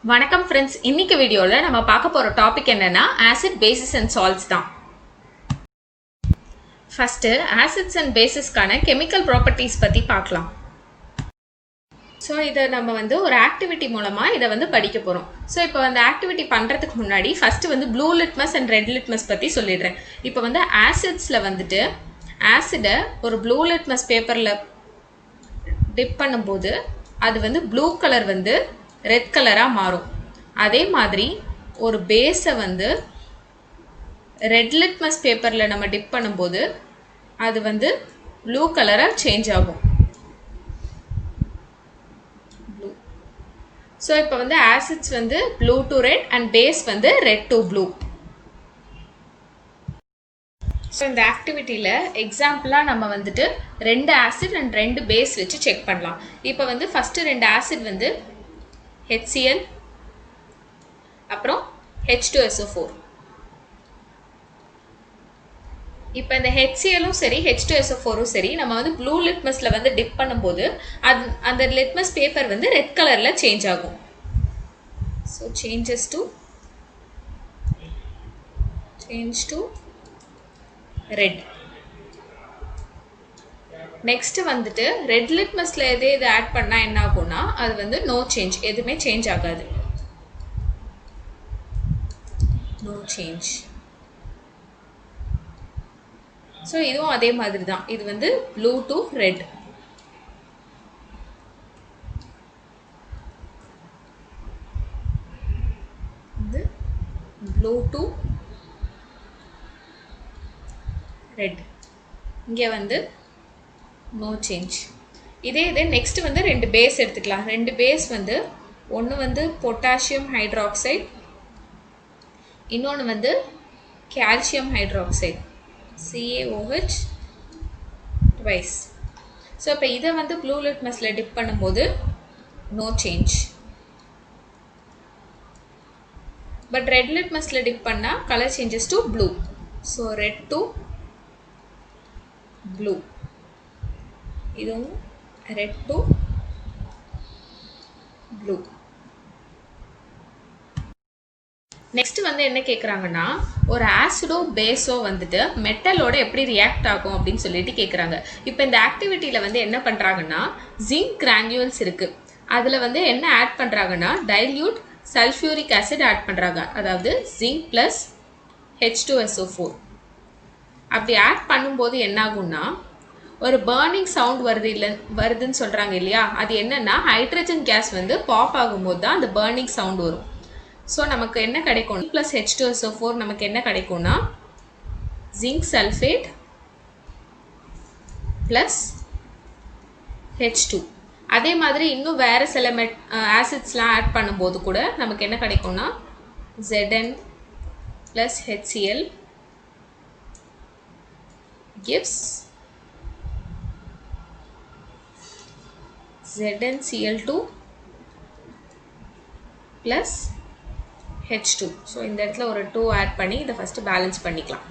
வணக்கம் ஃப்ரெண்ட்ஸ். இன்னைக்கு வீடியோவில் நம்ம பார்க்க போகிற டாபிக் என்னன்னா ஆசிட் பேசிஸ் அண்ட் சால்ட்ஸ் தான். ஃபர்ஸ்ட் ஆசிட்ஸ் அண்ட் பேசிஸ்க்கான கெமிக்கல் ப்ராப்பர்ட்டிஸ் பற்றி பார்க்கலாம். ஸோ இதை நம்ம ஒரு ஆக்டிவிட்டி மூலமாக இதை படிக்க போகிறோம். ஸோ இப்போ ஆக்டிவிட்டி பண்ணுறதுக்கு முன்னாடி first blue litmus and red litmus பற்றி சொல்லிடுறேன். இப்போ ஆசிட்ஸில் ஆசிடை ஒரு ப்ளூ லிட்மஸ் பேப்பரில் டிப் பண்ணும்போது அது ப்ளூ கலர் ரெட் கலராக மாறும். அதே மாதிரி ஒரு பேஸை ரெட் லிட்மஸ் பேப்பரில் நம்ம டிப் பண்ணும்போது அது ப்ளூ கலராக சேஞ்ச் ஆகும். ப்ளூ. ஸோ இப்போ acids blue to red and base red to blue. So இந்த ஆக்டிவிட்டியில் எக்ஸாம்பிளாக நம்ம ரெண்டு ஆசிட் அண்ட் ரெண்டு பேஸ் வச்சு செக் பண்ணலாம். இப்போ ஃபஸ்ட்டு ரெண்டு ஆசிட் HCl அப்புறம் H2SO4. இப்போ இந்த HClலும் சரி H2SO4ம் சரி நம்ம ப்ளூ லிட்மஸில் டிப் பண்ணும்போது அந்த லிட்மஸ் பேப்பர் ரெட் கலரில் சேஞ்ச் ஆகும். So change to red. Next red லிட்மஸில் எது ஆட் பண்ணால் என்ன ஆகும்னா அது நோ சேஞ்ச், எதுவுமே சேஞ்ச் ஆகாது. No change. ஸோ இதுவும் அதே மாதிரி தான். இது blue to red. Blue to red. இங்கே நோ சேஞ்ச். இதே நெக்ஸ்ட் ரெண்டு பேஸ் எடுத்துக்கலாம். ரெண்டு பேஸ் ஒன்று பொட்டாசியம் ஹைட்ராக்சைடு, இன்னொன்று calcium hydroxide CaOH twice. So இப்போ இதை ப்ளூ லிட்மஸில் டிப் பண்ணும்போது no change. But red லிட்மஸில் tip பண்ணால் colour changes to blue. So red to blue. இதுவும் ரெட் டு ப்ளூ. நெக்ஸ்ட் என்ன கேட்குறாங்கன்னா ஒரு ஆசிடோ பேஸோ மெட்டலோட எப்படி ரியாக்ட் ஆகும் அப்படின்னு சொல்லிட்டு கேட்குறாங்க. இப்போ இந்த ஆக்டிவிட்டியில் என்ன பண்ணுறாங்கன்னா ஜிங்க் கிரானியூல்ஸ் இருக்குது. அதில் என்ன ஆட் பண்ணுறாங்கன்னா டைல்யூட் சல்ஃபியூரிக் ஆசிட் ஆட் பண்ணுறாங்க. அதாவது ஜிங்க் ப்ளஸ் H2SO4. அப்படி ஆட் பண்ணும்போது என்ன ஆகும்னா ஒரு பர்னிங் சவுண்ட் வருதுன்னு சொல்கிறாங்க இல்லையா? அது என்னன்னா ஹைட்ரஜன் கேஸ் பாப் ஆகும்போது தான் அந்த பர்னிங் சவுண்ட் வரும். ஸோ நமக்கு என்ன கிடைக்கும் ப்ளஸ் H2SO4 நமக்கு என்ன கிடைக்கும்னா ஜிங்க் சல்ஃபேட் ப்ளஸ் H2. அதே மாதிரி இன்னும் வேறு சில ஆசிட்ஸ்லாம் ஆட் பண்ணும்போது கூட நமக்கு என்ன கிடைக்கும்னா Zn plus HCl gives ZnCl2 plus H2. So இந்த இடத்துல ஒரு 2 ஆட் பண்ணி இதை ஃபஸ்ட்டு பேலன்ஸ் பண்ணிக்கலாம்.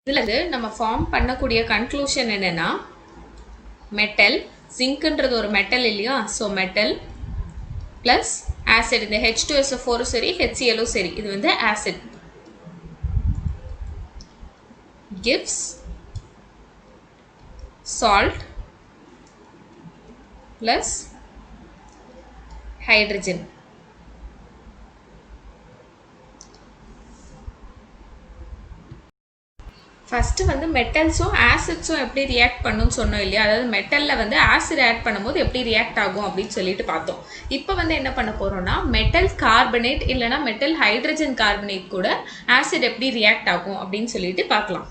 இதில் நம்ம ஃபார்ம் பண்ணக்கூடிய கன்க்ளூஷன் என்னென்னா மெட்டல், ஜிங்க்ன்றது ஒரு மெட்டல் இல்லையா? So metal plus acid. இந்த H2SO4ம் சரி HClலும் சரி இது acid gives salt plus hydrogen. First மெட்டல்ஸும் ஆசிட்ஸும் எப்படி ரியாக்ட் பண்ணுன்னு சொன்னோம் இல்லையா? அதாவது மெட்டலில் ஆசிட் ஆட் பண்ணும்போது எப்படி ரியாக்ட் ஆகும் அப்படின்னு சொல்லிட்டு பார்த்தோம். இப்போ என்ன பண்ண போகிறோம்னா மெட்டல் கார்பனேட் இல்லைனா மெட்டல் ஹைட்ரஜன் கார்பனேட் கூட ஆசிட் எப்படி ரியாக்ட் ஆகும் அப்படின்னு சொல்லிட்டு பார்க்கலாம்.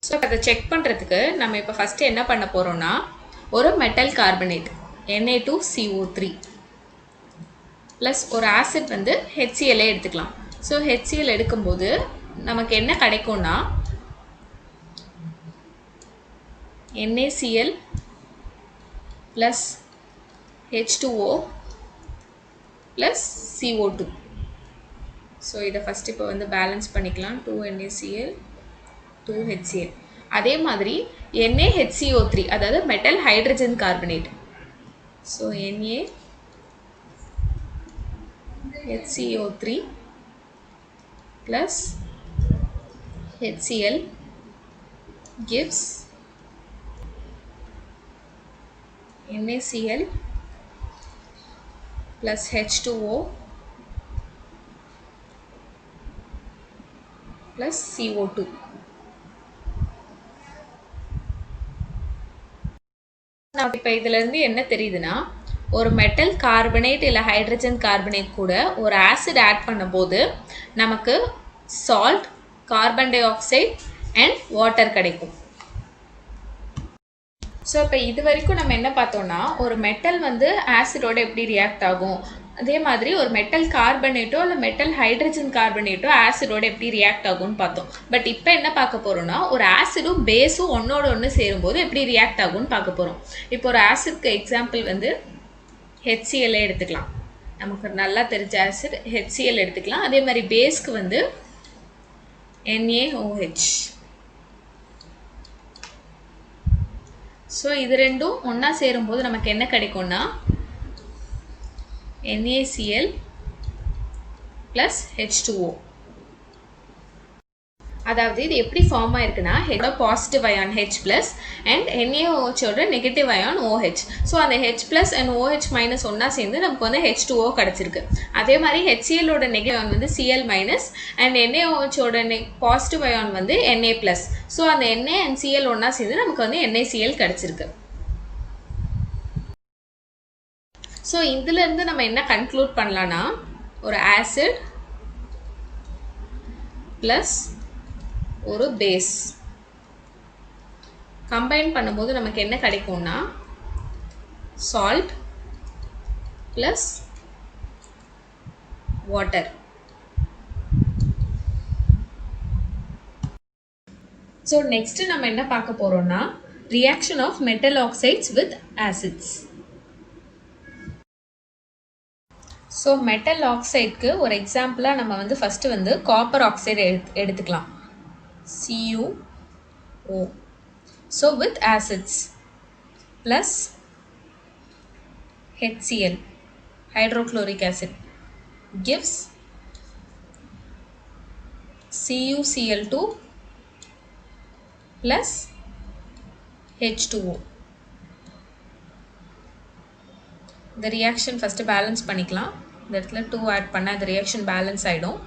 ஸோ அதை செக் பண்ணுறதுக்கு நம்ம இப்போ ஃபஸ்ட்டு என்ன பண்ண போகிறோம்னா ஒரு மெட்டல் கார்பனேட் Na2CO3 ப்ளஸ் ஒரு ஆசிட் HCl எடுத்துக்கலாம். ஸோ HCl எடுக்கும்போது நமக்கு என்ன கிடைக்கும்னா NaCl plus H2O plus CO2. So இதை ஃபஸ்ட்டு இப்போ பேலன்ஸ் பண்ணிக்கலாம். 2 NaCl 2 HCl. அதே மாதிரி NaHCO3 அதாவது metal hydrogen carbonate. So NaHCO3 plus HCl gives NaCl plus H2O plus CO2. இப்போ இதிலிருந்து என்ன தெரியுதுன்னா, ஒரு மெட்டல் கார்பனேட் இல்லை ஹைட்ரஜன் கார்பனேட் கூட ஒரு ஆசிட் ஆட் பண்ணும்போது நமக்கு salt, carbon di oxide and water கிடைக்கும். ஸோ இப்போ இது வரைக்கும் நம்ம என்ன பார்த்தோம்னா, ஒரு மெட்டல் வந்து ஆசிடோட எப்படி ரியாக்ட் ஆகும், அதே மாதிரி ஒரு மெட்டல் கார்பனேட்டோ இல்லை மெட்டல் ஹைட்ரஜன் கார்பனேட்டோ ஆசிடோட எப்படி ரியாக்ட் ஆகும்னு பார்த்தோம். பட் இப்போ என்ன பார்க்க போகிறோம்னா, ஒரு ஆசிடும் பேஸும் ஒன்னோட ஒன்று சேரும்போது எப்படி ரியாக்ட் ஆகும்னு பார்க்க போகிறோம். இப்போ ஒரு ஆசிட்க்கு எக்ஸாம்பிள் வந்து HCl எடுத்துக்கலாம். நமக்கு நல்லா தெரிஞ்ச ஆசிட் HCl எடுத்துக்கலாம். அதே மாதிரி பேஸ்க்கு வந்து NaOH. ஸோ இது ரெண்டும் ஒன்றா சேரும்போது நமக்கு என்ன கிடைக்கும்னா NaCl plus H2O. அதாவது இது எப்படி ஃபார்ம் ஆயிருக்குன்னா, positive ion H plus and NaOHோட நெகட்டிவ் அயான் OH. ஸோ அந்த H plus and OH minus ஒன்றா சேர்ந்து நமக்கு வந்து H2O கிடச்சிருக்கு. அதே மாதிரி HClோட நெகட்டிவ் அயான் வந்து Cl மைனஸ் அண்ட் NaOHோட பாசிட்டிவ் அயான் வந்து Na பிளஸ். ஸோ அந்த Na அண்ட் Cl ஒன்றா சேர்ந்து நமக்கு வந்து NaCl கிடச்சிருக்கு. ஸோ இதுலேருந்து நம்ம என்ன கன்க்ளூட் பண்ணலான்னா, ஒரு ஆசிட் ப்ளஸ் ஒரு பேஸ் கம்பைன் பண்ணும்போது நமக்கு என்ன கிடைக்கும்னா, salt plus water. So next நம்ம என்ன பார்க்க போகிறோம்னா, reaction of metal oxides with acids. So metal ஆக்சைடுக்கு ஒரு எக்ஸாம்பிளாக நம்ம வந்து ஃபஸ்ட்டு வந்து காப்பர் ஆக்சைடு எடுத்துக்கலாம், CuO. So with acids plus HCl, hydrochloric acid, gives CuCl2 plus H2O. இந்த ரியாக்ஷன் ஃபஸ்ட்டு பேலன்ஸ் பண்ணிக்கலாம். இந்த இடத்துல 2 ஆட் பண்ணால் இந்த ரியாக்ஷன் பேலன்ஸ் ஆகிடும்.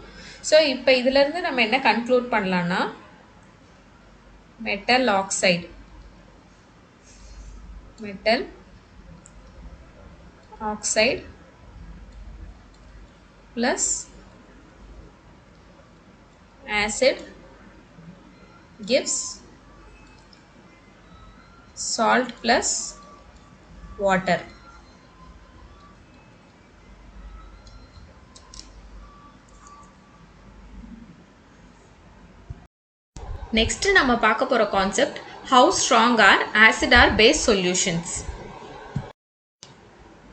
ஸோ இப்போ இதிலேருந்து நம்ம என்ன கன்க்ளூட் பண்ணலான்னா, metal oxide plus acid gives salt plus water. Next நம்ம பார்க்க போகிற concept, how strong are acid or base solutions.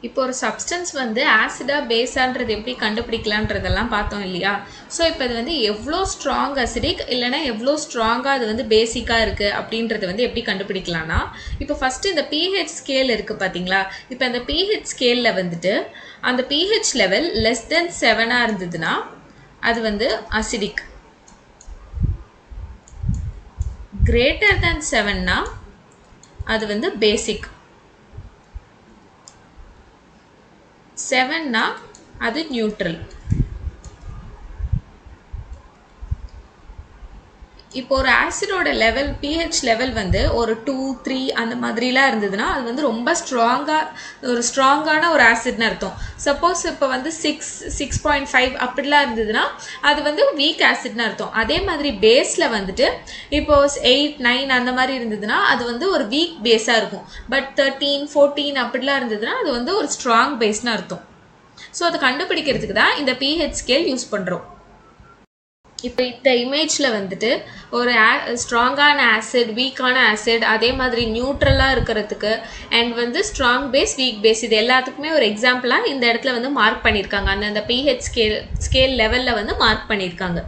இப்போ ஒரு சப்ஸ்டன்ஸ் வந்து ஆசிடா பேஸான்றது எப்படி கண்டுபிடிக்கலான்றதெல்லாம் பார்த்தோம் இல்லையா. ஸோ இப்போ இது வந்து எவ்வளோ ஸ்ட்ராங் அசிடிக் இல்லைனா எவ்வளோ ஸ்ட்ராங்காக அது வந்து பேசிக்காக இருக்குது அப்படின்றது வந்து எப்படி கண்டுபிடிக்கலாம்னா, இப்போ ஃபஸ்ட்டு இந்த pH ஸ்கேல் இருக்குது பார்த்தீங்களா. இப்போ அந்த pH ஸ்கேலில் வந்துட்டு அந்த pH லெவல் லெஸ் தென் 7 இருந்ததுன்னா அது வந்து அசிடிக், கிரேட்டர் தேன் 7னா அது வந்து பேசிக், 7னா அது நியூட்ரல். இப்போ ஒரு ஆசிடோட லெவல் pH லெவல் வந்து ஒரு 2, 3 அந்த மாதிரிலாம் இருந்ததுன்னா அது வந்து ரொம்ப ஸ்ட்ராங்கான ஒரு ஆசிட்னு அர்த்தம். சப்போஸ் இப்போ வந்து 6, 6.5 அப்படிலாம் இருந்ததுன்னா அது வந்து வீக் ஆசிட்னு அர்த்தம். அதே மாதிரி பேஸில் வந்துட்டு இப்போ 8, 9 அந்த மாதிரி இருந்ததுன்னா அது வந்து ஒரு வீக் பேஸாக இருக்கும். பட் 13, 14 அப்படிலாம் இருந்ததுன்னா அது வந்து ஒரு ஸ்ட்ராங் பேஸ்னு அர்த்தம். ஸோ அதை கண்டுபிடிக்கிறதுக்கு தான் இந்த pH ஸ்கேல் யூஸ் பண்ணுறோம். இப்போ இந்த இமேஜில் வந்துட்டு ஒரு ஸ்ட்ராங்கான ஆசிட், வீக்கான ஆசிட், அதே மாதிரி நியூட்ரலாக இருக்கிறதுக்கு அண்ட் வந்து ஸ்ட்ராங் பேஸ், வீக் பேஸ், இது எல்லாத்துக்குமே ஒரு எக்ஸாம்பிளாக இந்த இடத்துல வந்து மார்க் பண்ணியிருக்காங்க. அந்த pH ஸ்கேல் லெவலில் வந்து மார்க் பண்ணியிருக்காங்க.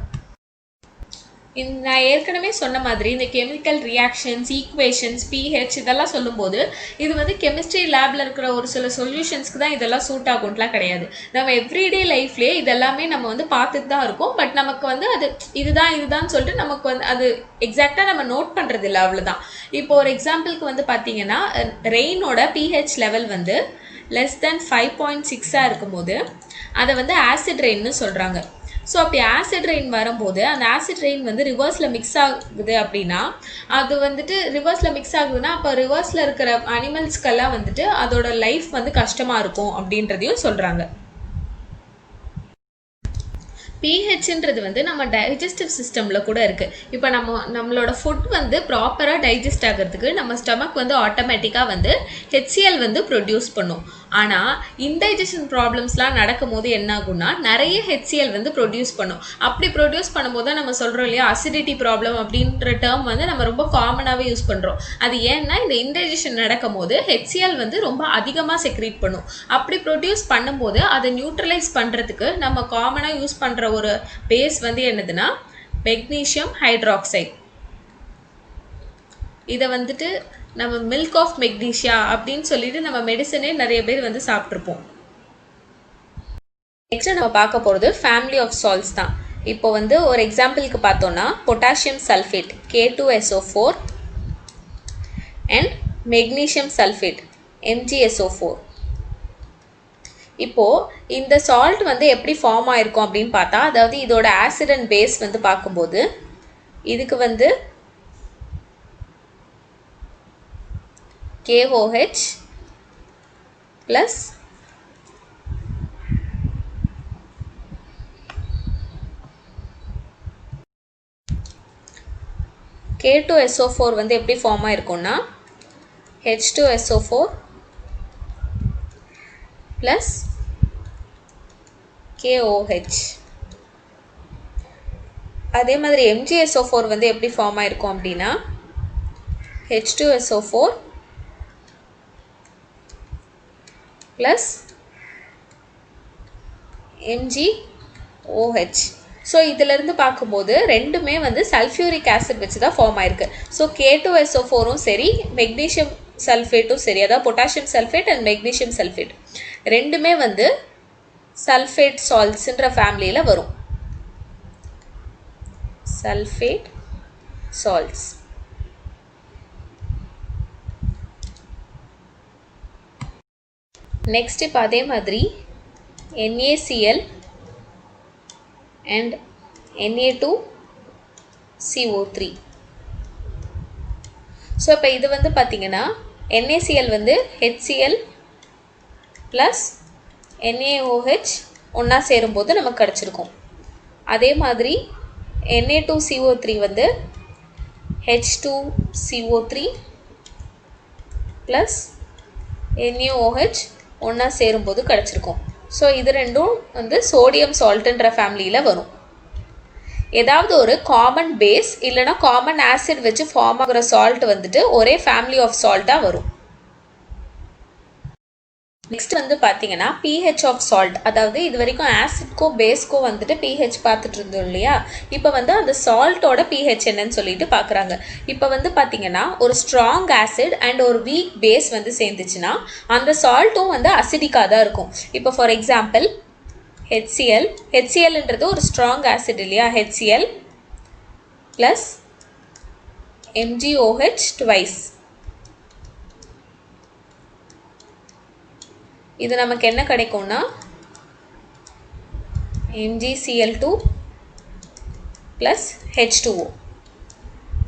நான் ஏற்கனவே சொன்ன மாதிரி இந்த கெமிக்கல் ரியாக்ஷன்ஸ், ஈக்குவேஷன்ஸ், pH இதெல்லாம் சொல்லும்போது இது வந்து கெமிஸ்ட்ரி லேபில் இருக்கிற ஒரு சில சொல்யூஷன்ஸ்க்கு தான் இதெல்லாம் சூட் ஆகும்லாம் கிடையாது. நம்ம எவ்ரிடே லைஃப்லேயே இதெல்லாமே நம்ம வந்து பார்த்துட்டு தான் இருக்கோம். பட் நமக்கு வந்து அது இதுதான் சொல்லிட்டு நமக்கு வந்து அது எக்ஸாக்டாக நம்ம நோட் பண்ணுறது இல்லை, அவ்வளோதான். இப்போ ஒரு எக்ஸாம்பிளுக்கு வந்து பார்த்தீங்கன்னா ரெயினோட pH லெவல் வந்து லெஸ் தென் 5.6 இருக்கும்போது அதை வந்து ஆசிட் ரெயின்னு சொல்கிறாங்க. ஸோ அப்படி ஆசிட் ரெயின் வரும்போது அந்த ஆசிட் ரெயின் வந்து ரிவர்ஸில் மிக்ஸ் ஆகுது அப்படின்னா அது வந்துட்டு ரிவர்ஸில் மிக்ஸ் ஆகுதுன்னா அப்போ ரிவர்ஸில் இருக்கிற அனிமல்ஸ்க்கெல்லாம் வந்துட்டு அதோட லைஃப் வந்து கஷ்டமாக இருக்கும் அப்படின்றதையும் சொல்கிறாங்க. pHன்றது வந்து நம்ம டைஜஸ்டிவ் சிஸ்டமில் கூட இருக்குது. இப்போ நம்மளோட ஃபுட் வந்து ப்ராப்பராக டைஜஸ்ட் ஆகிறதுக்கு நம்ம ஸ்டமக் வந்து ஆட்டோமேட்டிக்காக வந்து HCl வந்து ப்ரொடியூஸ் பண்ணும். ஆனால் இன்டைஜஷன் ப்ராப்ளம்ஸ்லாம் நடக்கும் போது என்ன ஆகும்னா நிறைய HCl வந்து ப்ரொடியூஸ் பண்ணும். அப்படி ப்ரொடியூஸ் பண்ணும்போது தான் நம்ம சொல்கிறோம் இல்லையா, அசிடிட்டி ப்ராப்ளம் அப்படின்ற டேர்ம் வந்து நம்ம ரொம்ப காமனாகவே யூஸ் பண்ணுறோம். அது ஏன்னா இந்த இன்டைஜஷன் நடக்கும் போது HCl வந்து ரொம்ப அதிகமாக செக்ரீட் பண்ணும். அப்படி ப்ரொடியூஸ் பண்ணும்போது அதை நியூட்ரலைஸ் பண்ணுறதுக்கு நம்ம காமனாக யூஸ் பண்ணுற ஒரு பேஸ் வந்து என்னதுன்னா மெக்னீசியம் ஹைட்ராக்சைடு. இதை வந்துட்டு நம்ம மில்க் ஆஃப் மெக்னீஷியா அப்படின்னு சொல்லிட்டு நம்ம மெடிசனே நிறைய பேர் வந்து சாப்பிட்ருப்போம். நெக்ஸ்ட் நம்ம பார்க்க போகிறது ஃபேமிலி ஆஃப் சால்ட்ஸ் தான். இப்போ வந்து ஒரு எக்ஸாம்பிளுக்கு பார்த்தோன்னா potassium sulphate K2SO4 and magnesium sulphate MgSO4. இப்போது இந்த சால்ட் வந்து எப்படி ஃபார்ம் ஆயிருக்கும் அப்படின்னு பார்த்தா, அதாவது இதோட ஆசிட் அண்ட் பேஸ் வந்து பார்க்கும்போது இதுக்கு வந்து KOH plus K2SO4 வந்து எப்படி ஃபார்ம் ஆயிருக்கும்னா H2SO4 plus KOH. அதே மாதிரி MgSO4 வந்து எப்படி ஃபார்ம் ஆயிருக்கும் அப்படின்னா H2SO4 plus MgOH. ஸோ இதிலிருந்து பார்க்கும்போது ரெண்டுமே வந்து சல்ஃபியூரிக் ஆசிட் வச்சு தான் ஃபார்ம் ஆயிருக்கு. ஸோ K2SO4ம் சரி மெக்னீஷியம் சல்ஃபேட்டும் சரி, அதாவது potassium sulphate and magnesium sulphate ரெண்டுமே வந்து சல்ஃபேட் சால்ட்ஸ்ன்ற ஃபேமிலியில் வரும். Sulphate salts. நெக்ஸ்ட் இப்போ அதே மாதிரி NaCl and Na2CO3. ஸோ இப்போ இது வந்து பார்த்திங்கன்னா NaCl வந்து HCl ப்ளஸ் NaOH ஒன்றா சேரும்போது நமக்கு கிடச்சிருக்கும். அதே மாதிரி Na2CO3 வந்து H2CO3 ப்ளஸ் NaOH ஒன்றா சேரும்போது கிடச்சிருக்கும். ஸோ இது ரெண்டும் வந்து சோடியம் சால்ட்டுன்ற ஃபேமிலியில் வரும். ஏதாவது ஒரு காமன் பேஸ் இல்லைனா காமன் ஆசிட் வச்சு ஃபார்ம் ஆகிற சால்ட் வந்துட்டு ஒரே ஃபேமிலி ஆஃப் சால்ட்டாக வரும். நெக்ஸ்ட் வந்து பார்த்தீங்கன்னா pH ஆஃப் சால்ட், அதாவது இது வரைக்கும் ஆசிட்கோ பேஸ்க்கோ வந்துட்டு pH பார்த்துட்டு இருந்தோம் இல்லையா, இப்போ வந்து அந்த சால்ட்டோட pH என்னன்னு சொல்லிட்டு பார்க்குறாங்க. இப்போ வந்து பார்த்தீங்கன்னா ஒரு ஸ்ட்ராங் ஆசிட் அண்ட் ஒரு வீக் பேஸ் வந்து சேர்ந்துச்சுன்னா அந்த சால்ட்டும் வந்து அசிடிக்காக தான் இருக்கும். இப்போ ஃபார் எக்ஸாம்பிள் HClன்றது ஒரு ஸ்ட்ராங் ஆசிட் இல்லையா, HCl ப்ளஸ் MgOH ட்வைஸ். இது நமக்கு என்ன கிடைக்கும்னா MgCl2 ப்ளஸ் H2O.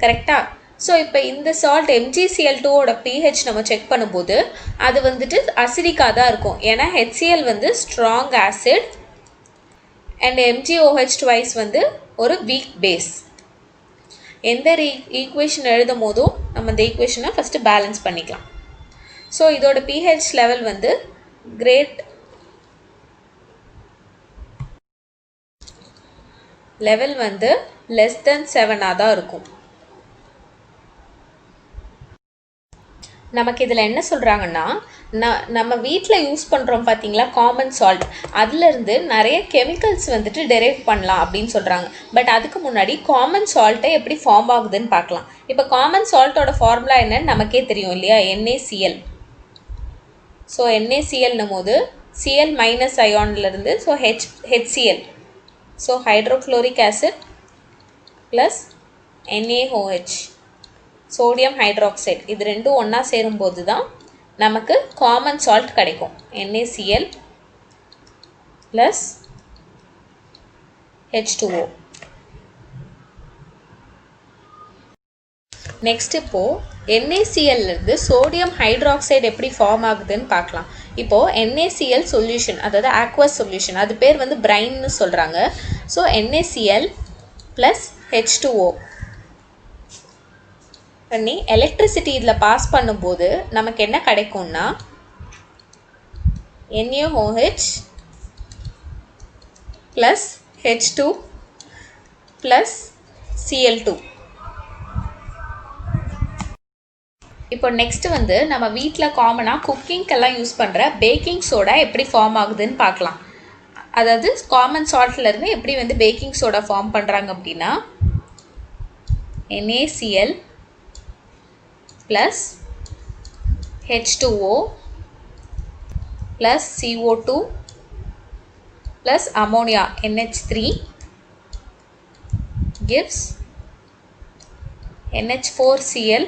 கரெக்டாக? ஸோ இப்போ இந்த சால்ட் MgCl2ஓட pH நம்ம செக் பண்ணும்போது அது வந்துட்டு அசிடிக்காக தான் இருக்கும். ஏன்னா HCl வந்து strong acid and MgOH twice வந்து ஒரு வீக் பேஸ். எந்த ஈக்குவேஷன் எழுதும் போதும் நம்ம இந்த ஈக்குவேஷனை ஃபஸ்ட்டு பேலன்ஸ் பண்ணிக்கலாம். ஸோ இதோட pH லெவல் வந்து கிரேட் லெவல் வந்து லெஸ் தென் 7 தான் இருக்கும். நமக்கு இதில் என்ன சொல்கிறாங்கன்னா, நம்ம வீட்டில் யூஸ் பண்ணுறோம் பார்த்தீங்களா காமன் சால்ட், அதுலேருந்து நிறைய கெமிக்கல்ஸ் வந்துட்டு டெரைவ் பண்ணலாம் அப்படின்னு சொல்கிறாங்க. பட் அதுக்கு முன்னாடி காமன் சால்ட்டை எப்படி ஃபார்ம் ஆகுதுன்னு பார்க்கலாம். இப்போ காமன் சால்ட்டோட ஃபார்முலா என்னன்னு நமக்கே தெரியும் இல்லையா, NaCl. ஸோ NaClன்னும் போது Cl மைனஸ் அயான்லேருந்து so HCl. So hydrochloric acid plus NaOH, sodium hydroxide. இது ரெண்டும் ஒன்றா சேரும்போது தான் நமக்கு காமன் சால்ட் கிடைக்கும். NaCl plus H2O. நெக்ஸ்ட் இப்போது NaClலேருந்து சோடியம் ஹைட்ராக்சைடு எப்படி ஃபார்ம் ஆகுதுன்னு பார்க்கலாம். இப்போது NaCl சொல்யூஷன், அதாவது ஆக்வஸ் சொல்யூஷன், அது பேர் வந்து பிரைன்னு சொல்கிறாங்க. ஸோ NaCl ப்ளஸ் H2O பண்ணி எலக்ட்ரிசிட்டி இதில் பாஸ் பண்ணும்போது நமக்கு என்ன கிடைக்கும்னா NaOH plus H2 plus Cl2. இப்போ நெக்ஸ்ட் வந்து நம்ம வீட்டில் காமனாக குக்கிங்கெல்லாம் யூஸ் பண்ணுற பேக்கிங் சோடா எப்படி ஃபார்ம் ஆகுதுன்னு பார்க்கலாம். அதாவது காமன் சால்ட்லேருந்து எப்படி வந்து பேக்கிங் சோடா ஃபார்ம் பண்ணுறாங்க அப்படின்னா NaCl plus H2O plus CO2 plus ammonia NH3 gives NH4Cl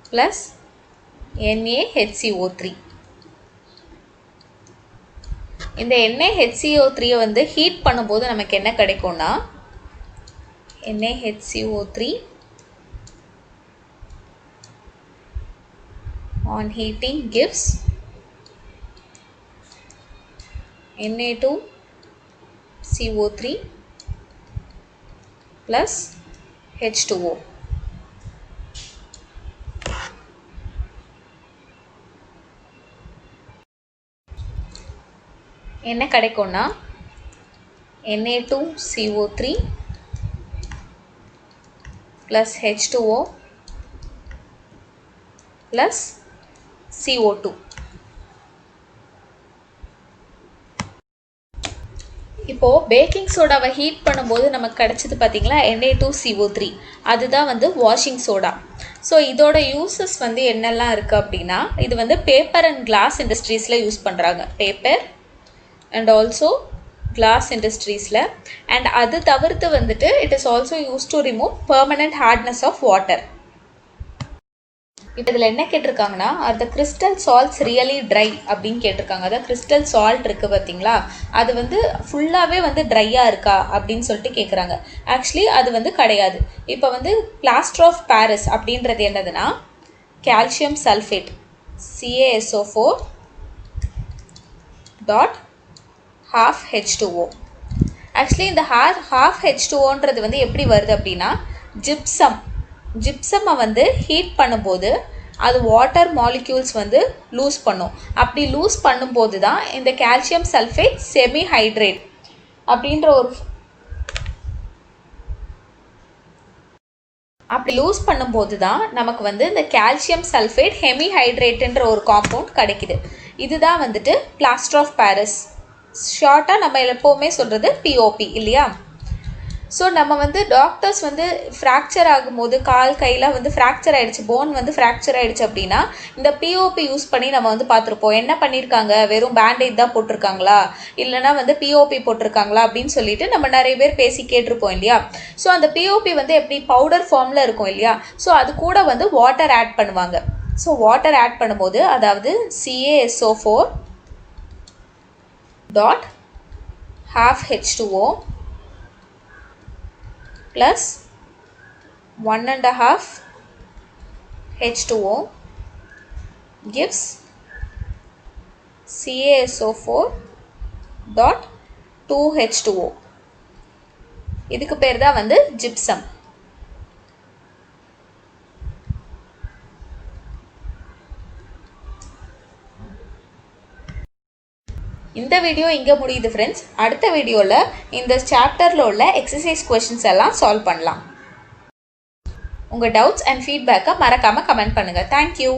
plus NaHCO3. இந்த NaHCO3 வந்து ஹீட் பண்ணும்போது நமக்கு என்ன கிடைக்கும்னா NaHCO3 on heating gives Na2CO3 plus H2O. என்ன கிடைக்கும்னா Na2CO3 plus H2O plus CO2. இப்போது பேக்கிங் சோடாவை ஹீட் பண்ணும்போது நமக்கு கிடச்சது பார்த்திங்களா Na2CO3, அதுதான் வந்து வாஷிங் சோடா. ஸோ இதோட யூசஸ் வந்து என்னெல்லாம் இருக்குது அப்படின்னா, இது வந்து பேப்பர் அண்ட் கிளாஸ் இண்டஸ்ட்ரீஸில் யூஸ் பண்ணுறாங்க. பேப்பர் அண்ட் ஆல்சோ கிளாஸ் இண்டஸ்ட்ரீஸில். அண்ட் அது தவிர்த்து வந்துட்டு it is also use to remove permanent hardness of water. இப்போ இதில் என்ன கேட்டிருக்காங்கன்னா, are the crystal salts really dry அப்படின்னு கேட்டிருக்காங்க. அதாவது கிறிஸ்டல் சால்ட் இருக்குது பார்த்தீங்களா, அது வந்து ஃபுல்லாகவே வந்து ட்ரையாக இருக்கா அப்படின்னு சொல்லிட்டு கேட்குறாங்க. ஆக்சுவலி அது வந்து கிடையாது. இப்போ வந்து பிளாஸ்டர் ஆஃப் பாரிஸ் அப்படின்றது என்னதுன்னா calcium sulphate CaSO4 dot half H2O. Actually இந்த half H2Oன்றது வந்து எப்படி வருது அப்படின்னா, ஜிப்சம்மை வந்து ஹீட் பண்ணும்போது அது வாட்டர் மாலிக்யூல்ஸ் வந்து லூஸ் பண்ணும். அப்படி லூஸ் பண்ணும்போது தான் இந்த கால்சியம் சல்ஃபேட் செமி ஹைட்ரேட் அப்படின்ற ஒரு அப்படி லூஸ் பண்ணும்போது தான் நமக்கு வந்து இந்த கால்சியம் சல்ஃபேட் ஹெமிஹைட்ரேட்டுன்ற ஒரு காம்பவுண்ட் கிடைக்குது. இதுதான் வந்துட்டு பிளாஸ்டர் ஆஃப் பாரிஸ். ஷார்ட்டாக நம்ம எப்போவுமே சொல்கிறது POP இல்லையா. ஸோ நம்ம வந்து டாக்டர்ஸ் வந்து ஃப்ராக்சர் ஆகும்போது கால் கையில் வந்து ஃப்ராக்சர் ஆகிடுச்சு, போன் வந்து ஃப்ராக்சர் ஆகிடுச்சு அப்படின்னா இந்த POP யூஸ் பண்ணி நம்ம வந்து பார்த்துருப்போம். என்ன பண்ணியிருக்காங்க, வெறும் பேண்டேஜ் தான் போட்டிருக்காங்களா இல்லைனா வந்து POP போட்டிருக்காங்களா அப்படின்னு சொல்லிட்டு நம்ம நிறைய பேர் பேசி கேட்டிருப்போம் இல்லையா. ஸோ அந்த POP வந்து எப்படி பவுடர் ஃபார்மில் இருக்கும் இல்லையா. ஸோ அது கூட வந்து வாட்டர் ஆட் பண்ணுவாங்க. ஸோ வாட்டர் ஆட் பண்ணும்போது அதாவது CaSO4 dot half H2O plus 1.5 H2O gives CaSO4 dot 2 H2O. இதுக்கு பேர் தான் வந்து ஜிப்சம். இந்த வீடியோ இங்கே முடியுது ஃப்ரெண்ட்ஸ். அடுத்த வீடியோவில் இந்த சாப்டரில் உள்ள எக்ஸசைஸ் கொஷின்ஸ் எல்லாம் சால்வ் பண்ணலாம். உங்கள் டவுட்ஸ் அண்ட் ஃபீட்பேக்கை மறக்காமல் கமெண்ட் பண்ணுங்கள். தேங்க்யூ.